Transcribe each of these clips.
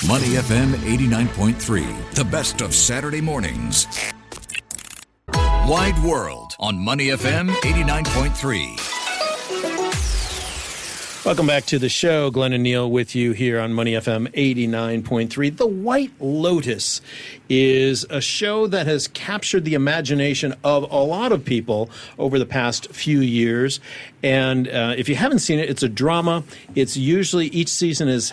Money FM 89.3, the best of Saturday mornings. Wide World on Money FM 89.3. Welcome back to the show. Glenn and Neil with you here on Money FM 89.3. The White Lotus is a show that has captured the imagination of a lot of people over the past few years. And if you haven't seen it, it's a drama. It's usually each season is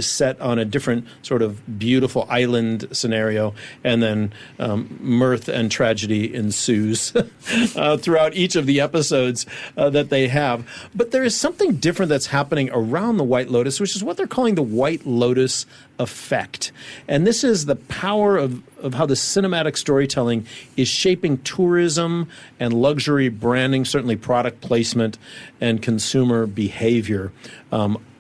set on a different sort of beautiful island scenario, and then mirth and tragedy ensues throughout each of the episodes that they have. But there is something different that's happening around the White Lotus, which is what they're calling the White Lotus Effect. And this is the power of how the cinematic storytelling is shaping tourism and luxury branding, certainly product placement and consumer behavior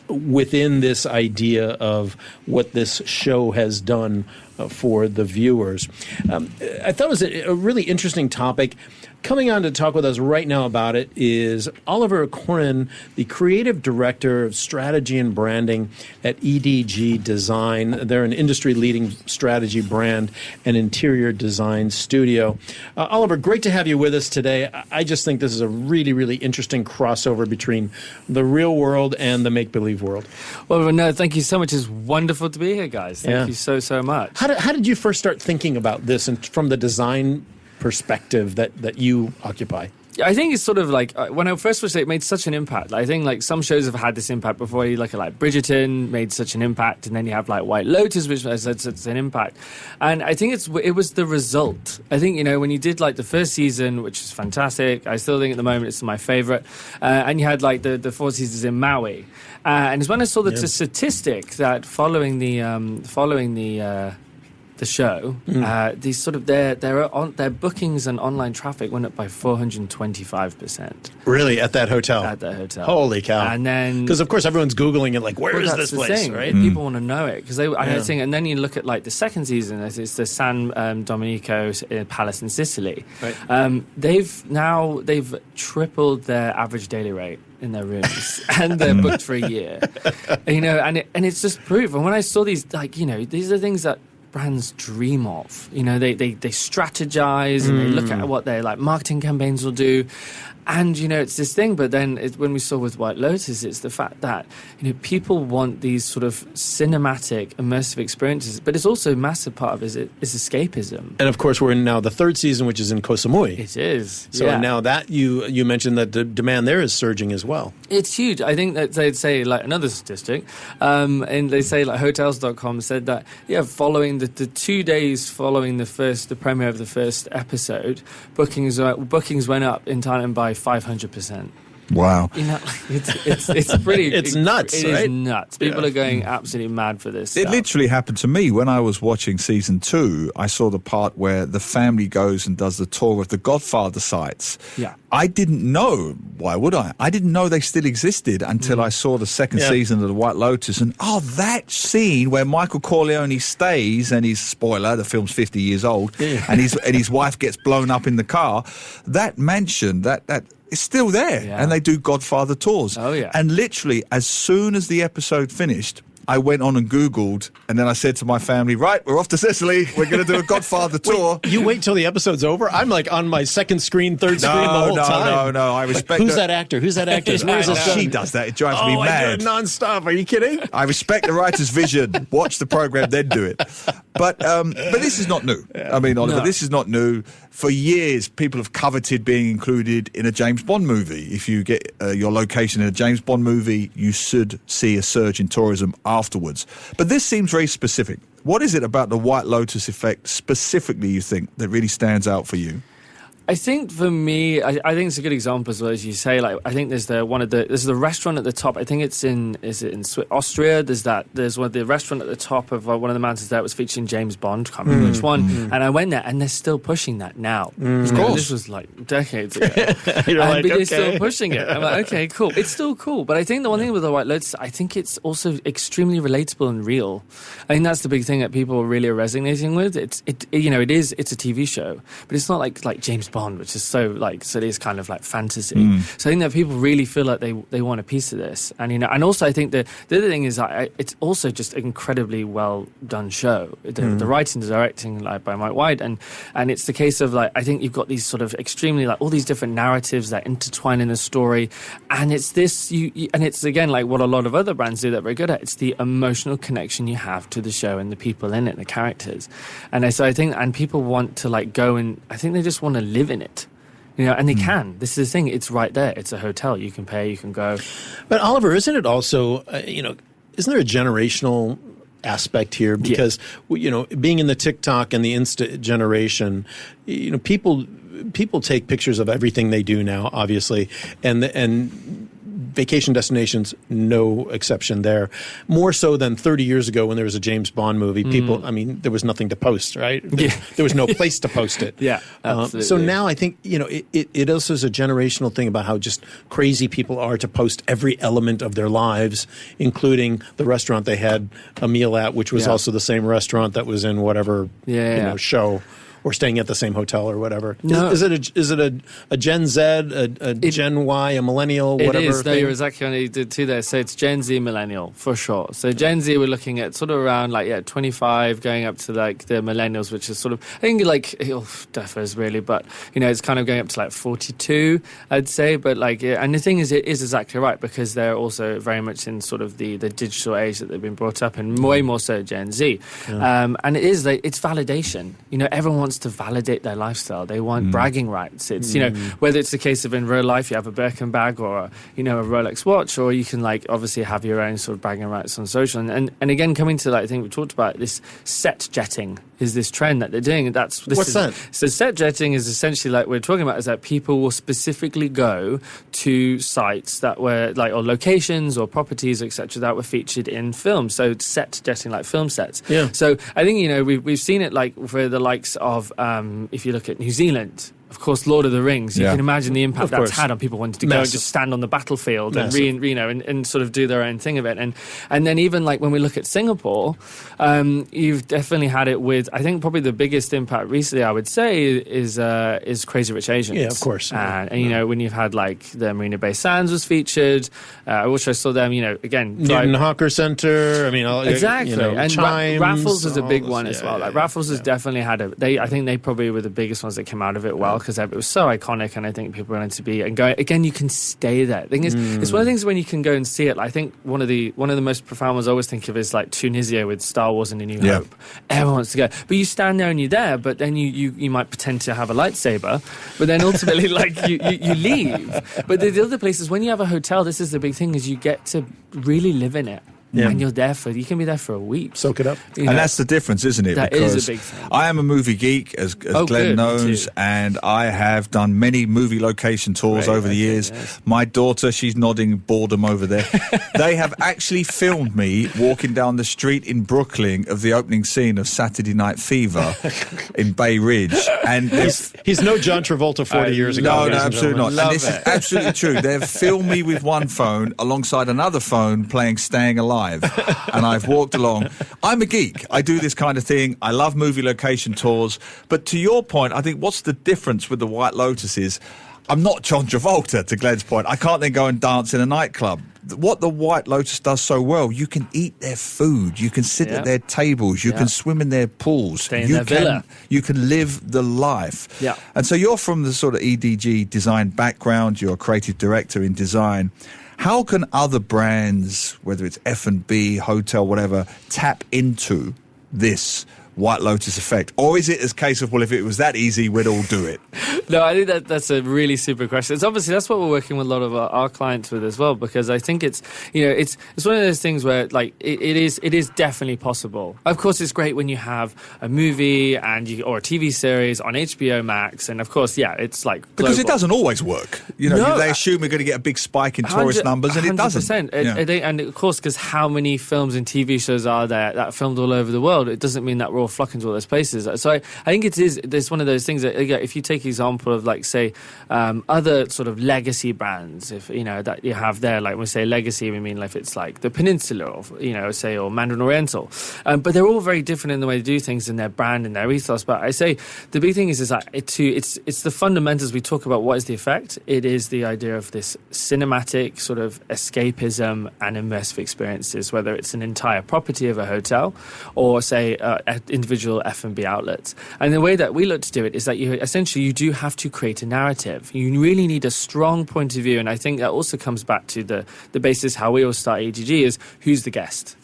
within this idea of what this show has done for the viewers. I thought it was a really interesting topic. Coming on to talk with us right now about it is Oliver Corrin, the creative director of strategy and branding at EDG Design. They're an industry-leading strategy brand and interior design studio. Oliver, great to have you with us today. I just think this is a really, really interesting crossover between the real world and the make-believe world. Well, no, thank you so much. It's wonderful to be here, guys. Thank you so much. How did you first start thinking about this and from the design perspective that you occupy? I think it's sort of like when I first watched it made such an impact. I think like some shows have had this impact before. You look at like Bridgerton made such an impact, and then you have like White Lotus, which has had such an impact. And I think it was the result. I think, you know, when you did like the first season, which is fantastic, I still think at the moment it's my favorite. And you had like the 4 seasons in Maui, and it's when I saw the statistic that following the show, these sort of their bookings and online traffic went up by 425%. Really, at that hotel? At that hotel. Holy cow! And then, because of course everyone's googling it, like, where is this place? Thing, right? People want to know it because I think. And then you look at like the second season, it's the San Domenico Palace in Sicily. Right. They've tripled their average daily rate in their rooms, and they're booked for a year. You know, and it's just proof. And when I saw these, like, you know, these are things that brands dream of. You know, they strategize and they look at what their like marketing campaigns will do. And, you know, it's this thing. But then when we saw with White Lotus, it's the fact that, you know, people want these sort of cinematic, immersive experiences. But it's also a massive part of it is escapism. And, of course, we're in now the third season, which is in Koh Samui. It is. So now that you mentioned that the demand there is surging as well. It's huge. I think that they'd say, like, another statistic, and they say, like, Hotels.com said that, following the 2 days following the premiere of the first episode, bookings went up in Thailand by 500%. Wow. You know, it's pretty... It's nuts, It right? is nuts. People are going absolutely mad for this It stuff. literally happened to me when I was watching season 2. I saw the part where the family goes and does the tour of the Godfather sites. Yeah. I didn't know. Why would I? I didn't know they still existed until I saw the second season of The White Lotus. And, that scene where Michael Corleone stays and he's, spoiler, the film's 50 years old, and his wife gets blown up in the car. That mansion, that it's still there, and they do Godfather tours. Oh, yeah. And literally, as soon as the episode finished, I went on and Googled, and then I said to my family, right, we're off to Sicily. We're going to do a Godfather tour. You wait till the episode's over? I'm like on my second screen, third screen the whole time. No. I respect Who's that actor? Who's that actress? Where is this She done? does that. It drives me mad. I do it nonstop. Are you kidding? I respect the writer's vision. Watch the program, then do it. But this is not new. I mean, Oliver, this is not new. For years, people have coveted being included in a James Bond movie. If you get your location in a James Bond movie, you should see a surge in tourism afterwards. But this seems very specific. What is it about the White Lotus effect specifically, you think, that really stands out for you? I think for me, I think it's a good example as well, as you say. Like, I think there's the restaurant at the top. I think it's in Austria. There's the restaurant at the top of one of the mountains there was featuring James Bond. Can't remember which one. And I went there, and they're still pushing that now. Of course, this was like decades ago. But they're still pushing it. I'm like, okay, cool. It's still cool. But I think the one thing with the White Lotus, I think it's also extremely relatable and real. I think that's the big thing that people really are resonating with. It's a TV show, but it's not like James Bond. Bond, which is so like, so it is kind of like fantasy. So I think that people really feel like they want a piece of this. And, and also I think the other thing is it's also just an incredibly well done show. The writing and directing like by Mike White, and it's the case of like, I think you've got these sort of extremely like all these different narratives that intertwine in the story. And it's this, and it's again like what a lot of other brands do that very good at. It's the emotional connection you have to the show and the people in it, the characters. And so I think, and people want to like go, and I think they just want to live in it. And they can. This is the thing. It's right there. It's a hotel. You can pay, you can go. But Oliver, isn't it also, isn't there a generational aspect here? Because, being in the TikTok and the Insta generation, people take pictures of everything they do now, obviously. And vacation destinations, no exception there. More so than 30 years ago when there was a James Bond movie. People, there was nothing to post, right? There was no place to post it. Yeah, absolutely. So now I think, it also is a generational thing about how just crazy people are to post every element of their lives, including the restaurant they had a meal at, which was also the same restaurant that was in whatever show. Or staying at the same hotel or whatever. No. Is it a Gen Z, a Gen Y, a millennial, whatever? It is. No, thing? you're exactly on. You did two there. So it's Gen Z, millennial for sure. So Gen Z, we're looking at sort of around 25, going up to like the millennials, which is sort of, I think like it differs really, but it's kind of going up to like 42, I'd say. But and the thing is, it is exactly right, because they're also very much in sort of the digital age that they've been brought up in, way more so Gen Z. Yeah. And it is it's validation. Everyone wants to validate their lifestyle. They want bragging rights. It's whether it's the case of in real life you have a Birkin bag or a Rolex watch, or you can obviously have your own sort of bragging rights on social. And again, coming to I think we talked about this set jetting is this trend that they're doing. What's that? So set jetting is essentially like we're talking about is that people will specifically go to sites that were or locations or properties, etc., that were featured in films. So set jetting, like film sets. Yeah. So I think we've seen it for the likes of if you look at New Zealand. Of course, Lord of the Rings. You can imagine the impact that's had on people wanting to go and just stand on the battlefield and and sort of do their own thing of it. And then even when we look at Singapore, you've definitely had it with. I think probably the biggest impact recently, I would say, is Crazy Rich Asians. Yeah, of course. And when you've had the Marina Bay Sands was featured, which I saw them. Again, Newton Hawker Center. Exactly. And Chimes, Raffles is a big one as well. Raffles has yeah. definitely had I think they probably were the biggest ones that came out of it well. Because it was so iconic, and I think people are going to be and go again. You can stay there. The thing is, it's one of the things when you can go and see it. I think one of the most profound ones I always think of is Tunisia with Star Wars and A New Hope. Everyone wants to go, but you stand there and you're there. But then you might pretend to have a lightsaber, but then ultimately you leave. But the other places, when you have a hotel, this is the big thing: is you get to really live in it. Yeah. And you can be there for a week. Soak it up. And that's the difference, isn't it? That because is a big thing. I am a movie geek, as Glenn knows, and I have done many movie location tours over the years. Yes. My daughter, she's nodding boredom over there. They have actually filmed me walking down the street in Brooklyn of the opening scene of Saturday Night Fever in Bay Ridge. And he's no John Travolta 40 years ago. No, absolutely not. And this is absolutely true. They've filmed me with one phone alongside another phone playing Staying Alive. And I've walked along. I'm a geek. I do this kind of thing. I love movie location tours. But to your point, I think what's the difference with the White Lotus is I'm not John Travolta, to Glenn's point. I can't then go and dance in a nightclub. What the White Lotus does so well, you can eat their food, you can sit at their tables, you can swim in their pools, stay in their villa. You can live the life. Yeah. And so you're from the sort of EDG design background, you're a creative director in design. How can other brands, whether it's F&B, hotel, whatever, tap into this White Lotus effect? Or is it a case of, well, if it was that easy, we'd all do it? No, I think that's a really super question. It's obviously that's what we're working with a lot of our clients with as well, because I think it's it's one of those things where it is definitely possible. Of course, it's great when you have a movie or a TV series on HBO Max, and of course, it's global. Because it doesn't always work. They assume we're going to get a big spike in tourist numbers, and it doesn't. And of course, because how many films and TV shows are there that are filmed all over the world? It doesn't mean that we're all flocking to all those places. So I think there's one of those things that, again, if you take example of like, say, other sort of legacy brands, if you know that you have there, like when we say legacy, we mean like if it's like the Peninsula, or you know, say, or Mandarin Oriental, but they're all very different in the way they do things, in their brand and their ethos. But I say the big thing is that it's the fundamentals. We talk about what is the effect. It is the idea of this cinematic sort of escapism and immersive experiences, whether it's an entire property of a hotel or say individual F&B outlets. And the way that we look to do it is that you do have to create a narrative. You really need a strong point of view, and I think that also comes back to the basis how we all start EDG is who's the guest.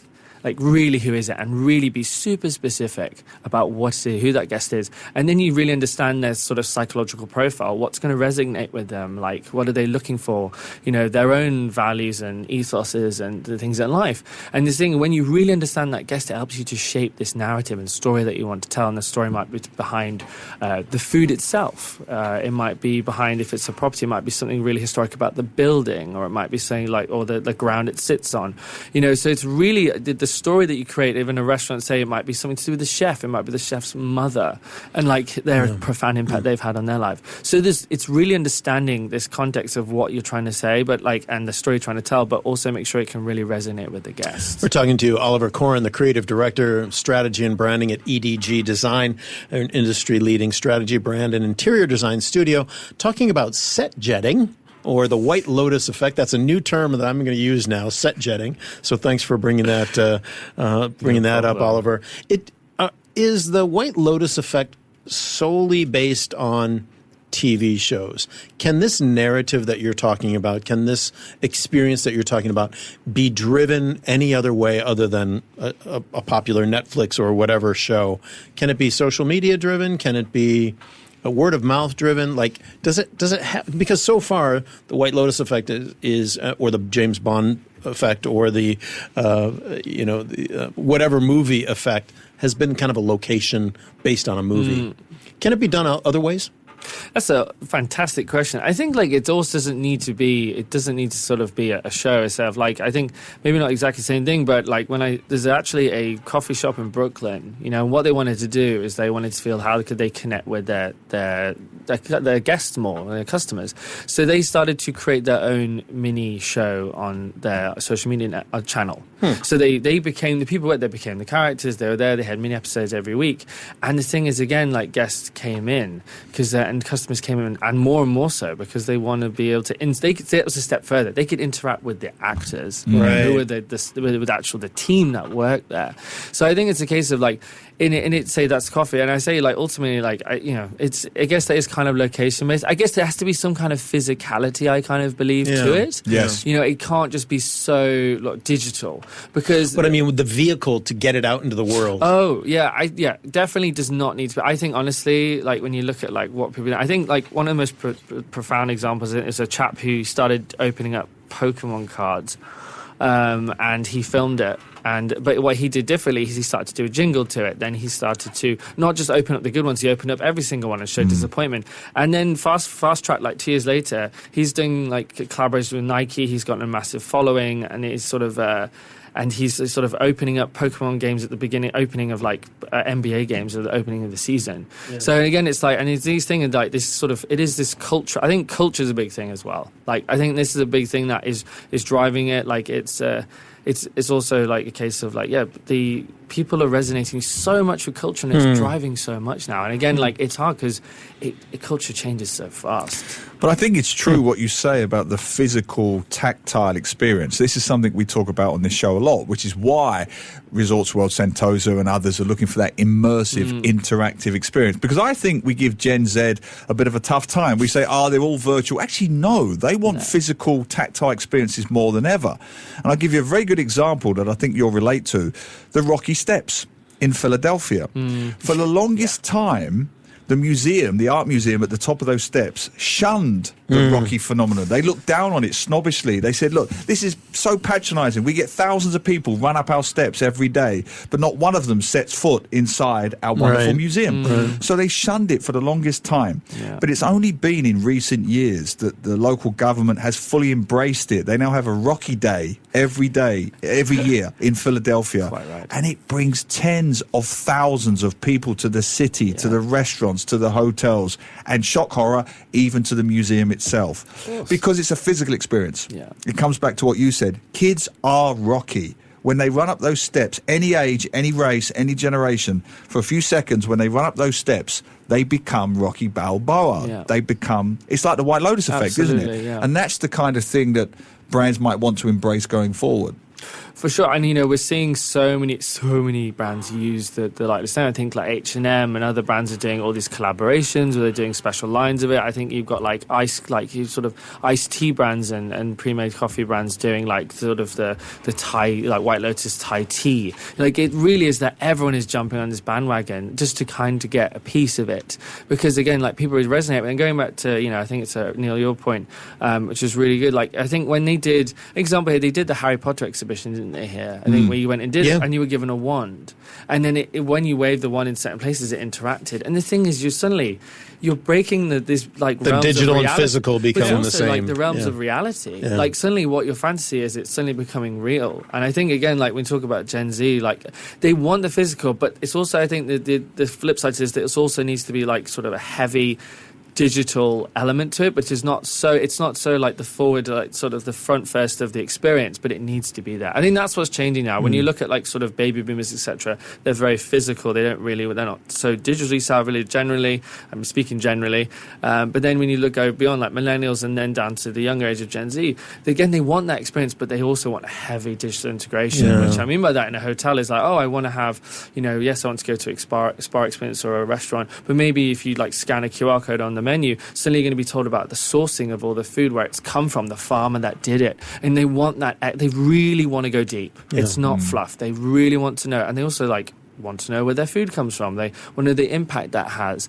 Like, really, who is it? And really be super specific about who that guest is. And then you really understand their sort of psychological profile. What's going to resonate with them? Like, what are they looking for? You know, their own values and ethoses and the things in life. And this thing, when you really understand that guest, it helps you to shape this narrative and story that you want to tell. And the story might be behind the food itself. It might be behind, if it's a property, it might be something really historic about the building, or it might be something like, or the ground it sits on. You know, so it's really the story that you create. Even a restaurant, say, it might be something to do with the chef, it might be the chef's mother, and like their profound impact they've had on their life. So it's really understanding this context of what you're trying to say, but like, and the story you're trying to tell, but also make sure it can really resonate with the guests. We're talking to Oliver Koren, the creative director of strategy and branding at EDG Design, an industry-leading strategy, brand, and interior design studio, talking about set jetting, or the White Lotus Effect. That's a new term that I'm going to use now, set jetting. So thanks for bringing that up, Oliver. Is the White Lotus Effect solely based on TV shows? Can this narrative that you're talking about, can this experience that you're talking about be driven any other way other than a popular Netflix or whatever show? Can it be social media driven? Can it be word of mouth driven? Like, does it have, because so far the White Lotus Effect is or the James Bond effect, or the whatever movie effect has been kind of a location based on a movie. Can it be done other ways? That's a fantastic question. I think like it also doesn't need to sort of be a show itself. Like, I think maybe not exactly the same thing, but like there's actually a coffee shop in Brooklyn, you know, what they wanted to do is they wanted to feel how could they connect with their guests more, their customers. So they started to create their own mini show on their social media channel. So they became the people, they became the characters, they were there, they had mini episodes every week. And the thing is, again, like guests came in and customers came in, and more so, because they want to be able to. They could say it was a step further. They could interact with the actors, right, who were the team that worked there. So I think it's a case of like in it say that's coffee, and I say like ultimately like I guess that is kind of location based. I guess there has to be some kind of physicality, I kind of believe, to it. Yes, you know, it can't just be so like digital, because. But I mean, with the vehicle to get it out into the world. Oh yeah, definitely does not need to be. I think honestly, like when you look at like what people, I think like one of the most profound examples is a chap who started opening up Pokemon cards, and he filmed it. But what he did differently is he started to do a jingle to it. Then he started to not just open up the good ones, he opened up every single one and showed disappointment. And then fast track, like 2 years later, he's doing like collaborations with Nike. He's gotten a massive following, and it's sort of. And he's sort of opening up Pokemon games at the beginning, opening of like NBA games at the opening of the season. Yeah. So again, it's like, and it's these things like this sort of, it is this culture. I think culture is a big thing as well. Like, I think this is a big thing that is driving it. Like it's also like a case of like, the people are resonating so much with culture, and it's driving so much now. And again, like it's hard because culture changes so fast. But I think it's true what you say about the physical, tactile experience. This is something we talk about on this show a lot, which is why Resorts World Sentosa and others are looking for that immersive, interactive experience. Because I think we give Gen Z a bit of a tough time. We say, they're all virtual. Actually, no, they want physical, tactile experiences more than ever. And I'll give you a very good example that I think you'll relate to. The Rocky Steps in Philadelphia. For the longest time, the museum, the art museum at the top of those steps, shunned the Rocky phenomenon. They looked down on it snobbishly. They said, look, this is so patronising. We get thousands of people run up our steps every day, but not one of them sets foot inside our wonderful museum. So they shunned it for the longest time. Yeah. But it's only been in recent years that the local government has fully embraced it. They now have a Rocky Day every year in Philadelphia. Quite right. And it brings tens of thousands of people to the city, to the restaurants, to the hotels, and shock horror, even to the museum itself. Because it's a physical experience. Yeah. It comes back to what you said. Kids are Rocky. When they run up those steps, any age, any race, any generation, for a few seconds, when they run up those steps, they become Rocky Balboa. Yeah. They become, it's like the White Lotus Effect, isn't it? Yeah. And that's the kind of thing that brands might want to embrace going forward. For sure, and we're seeing so many brands use the like the same. I think like H&M and other brands are doing all these collaborations where they're doing special lines of it. I think you've got like iced tea brands and pre-made coffee brands doing like sort of the Thai, like White Lotus Thai tea. Like it really is that everyone is jumping on this bandwagon just to kind of get a piece of it, because again, like people really resonate. And going back to I think it's Neil, your point, which is really good. Like I think when they did they did the Harry Potter exhibition, didn't they, here? I think where you went and did it, and you were given a wand, and then when you waved the wand in certain places, it interacted. And the thing is, you're breaking the digital and physical become the same. Like the realms of reality. Yeah. Like suddenly, what your fantasy is, it's suddenly becoming real. And I think again, like when we talk about Gen Z, like they want the physical, but it's also, I think the flip side is that it also needs to be like sort of a heavy digital element to it, which is it's not so like the forward, like sort of the front first of the experience, but it needs to be there. I think that's what's changing now. When you look at like sort of baby boomers, etc., they're very physical. They're not so digitally savvy generally. I'm speaking generally. But then when you go beyond like millennials and then down to the younger age of Gen Z, they want that experience, but they also want a heavy digital integration. Yeah. Which I mean by that in a hotel is like, oh, I want to have, yes, I want to go to a spa experience or a restaurant, but maybe if you like scan a QR code on the menu, suddenly you're going to be told about the sourcing of all the food, where it's come from, the farmer that did it. And they want that, they really want to go deep. Yeah. It's not fluff. They really want to know. And they also want to know where their food comes from. They want to know the impact that has.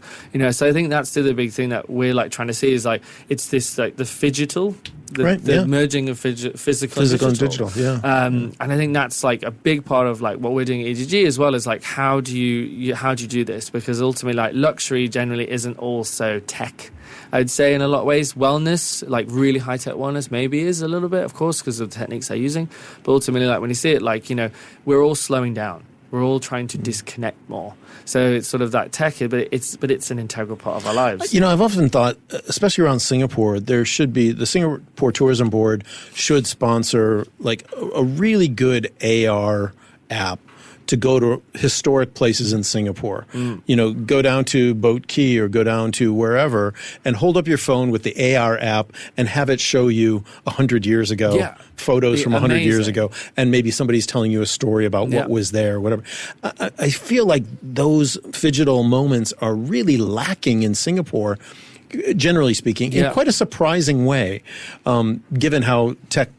So I think that's the big thing that we're trying to see is it's this the phygital, the merging of physical and digital. Yeah. And I think that's a big part of what we're doing at EDG, as well as how do you do this? Because ultimately luxury generally isn't all so tech. I'd say in a lot of ways, wellness, really high-tech wellness, maybe is a little bit, of course, because of the techniques they're using. But ultimately, when you see it, we're all slowing down. We're all trying to disconnect more. So it's sort of that tech, but it's an integral part of our lives. I've often thought, especially around Singapore, there should be, the Singapore Tourism Board should sponsor a really good AR app to go to historic places in Singapore. Go down to Boat Quay or go down to wherever and hold up your phone with the AR app and have it show you 100 years ago, photos from 100 years ago, and maybe somebody's telling you a story about what was there, whatever. I feel like those phygital moments are really lacking in Singapore, generally speaking, in quite a surprising way, given how tech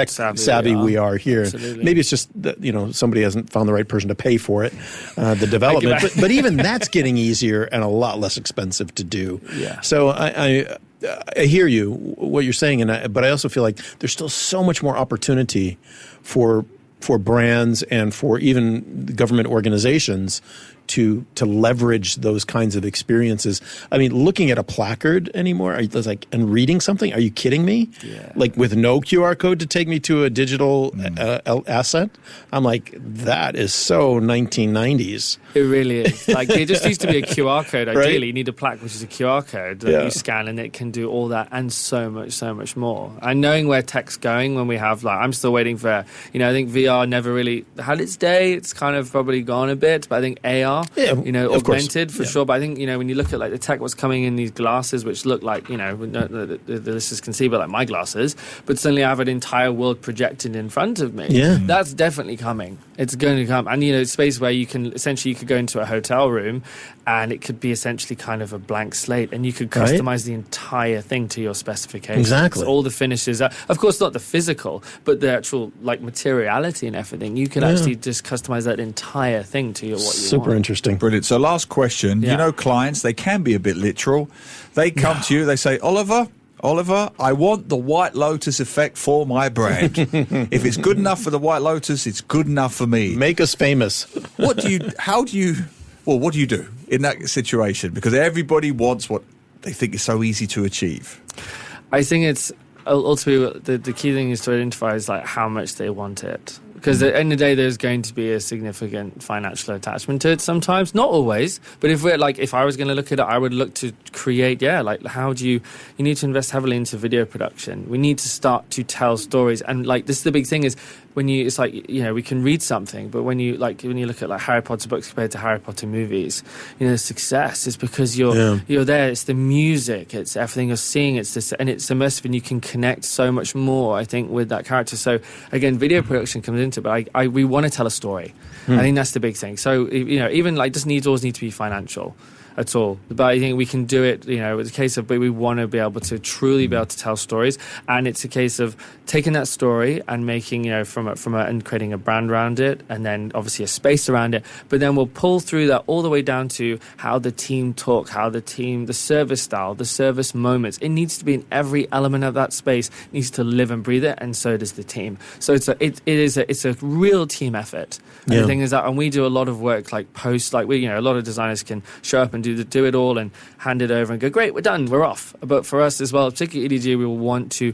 savvy we are here. Absolutely. Maybe it's just that, somebody hasn't found the right person to pay for it, the development. but even that's getting easier and a lot less expensive to do. Yeah. So I hear you, what you're saying, but I also feel like there's still so much more opportunity for brands and for even government organizations to leverage those kinds of experiences. I mean, looking at a placard anymore, and reading something, are you kidding me? Yeah. With no QR code to take me to a digital asset? I'm like, that is so 1990s. It really is. It just used to be a QR code. Ideally, right? You need a plaque, which is a QR code that you scan, and it can do all that and so much more. And knowing where tech's going, when we have, I'm still waiting for, I think VR never really had its day. It's kind of probably gone a bit, but I think AR, augmented for sure. But I think, when you look at the tech, what's coming in these glasses, which look the listeners can see, but my glasses, but suddenly I have an entire world projected in front of me. Yeah. That's definitely coming. It's going to come. And, it's a space where you could go into a hotel room and it could be essentially kind of a blank slate, and you could customize the entire thing to your specifications. Exactly. All the finishes, of course, not the physical, but the actual materiality and everything. You can actually just customize that entire thing to what you want. Super interesting. Interesting. Brilliant. So last question. Yeah. You know, clients, they can be a bit literal. They come to you, they say, Oliver, I want the White Lotus effect for my brand. If it's good enough for the White Lotus, it's good enough for me. Make us famous. What do you do in that situation? Because everybody wants what they think is so easy to achieve. I think it's ultimately the key thing is to identify is like how much they want it. Because at the end of the day, there's going to be a significant financial attachment to it sometimes. Not always, but if I was going to look at it, I would look to create, how do you need to invest heavily into video production. We need to start to tell stories. And this is the big thing is it's we can read something, but when you look at like Harry Potter books compared to Harry Potter movies, the success is because you're there. It's the music, it's everything you're seeing, it's this, and it's immersive, and you can connect so much more, I think, with that character. So again, video production comes into it, but we want to tell a story. I think that's the big thing. So even doesn't always need to be financial at all, but I think we can do it. It's a case of we want to be able to truly be able to tell stories, and it's a case of taking that story and making and creating a brand around it, and then obviously a space around it. But then we'll pull through that all the way down to how the team talk, the service style, the service moments. It needs to be in every element of that space. It needs to live and breathe it, and so does the team. So it's a real team effort. And the thing is that, and we do a lot of work a lot of designers can show up and do it all and hand it over and go, great, we're done, we're off. But for us as well, particularly EDG, we want to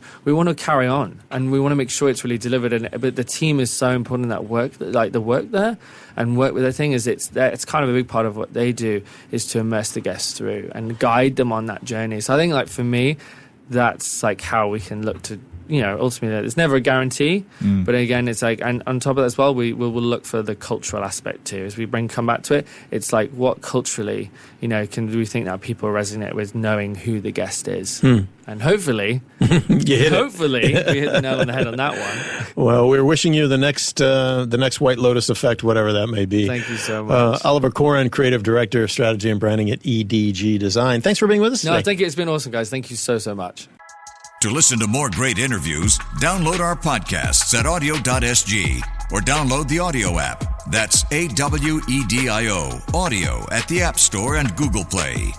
carry on, and we want to make sure it's really delivered. But the team is so important. That work, the work there, and work with the thing is it's kind of a big part of what they do is to immerse the guests through and guide them on that journey. So I think for me, that's how we can look to. Ultimately, it's never a guarantee, but again, it's and on top of that as well, we will look for the cultural aspect too. As we come back to it, it's what culturally, do we think that people resonate with knowing who the guest is, and hopefully, we hit the nail on the head on that one. Well, we're wishing you the next White Lotus effect, whatever that may be. Thank you so much, Oliver Coren, Creative Director of Strategy and Branding at EDG Design. Thanks for being with us today. No, thank you. It's been awesome, guys. Thank you so much. To listen to more great interviews, download our podcasts at audio.sg or download the audio app. That's AWEDIO, audio at the App Store and Google Play.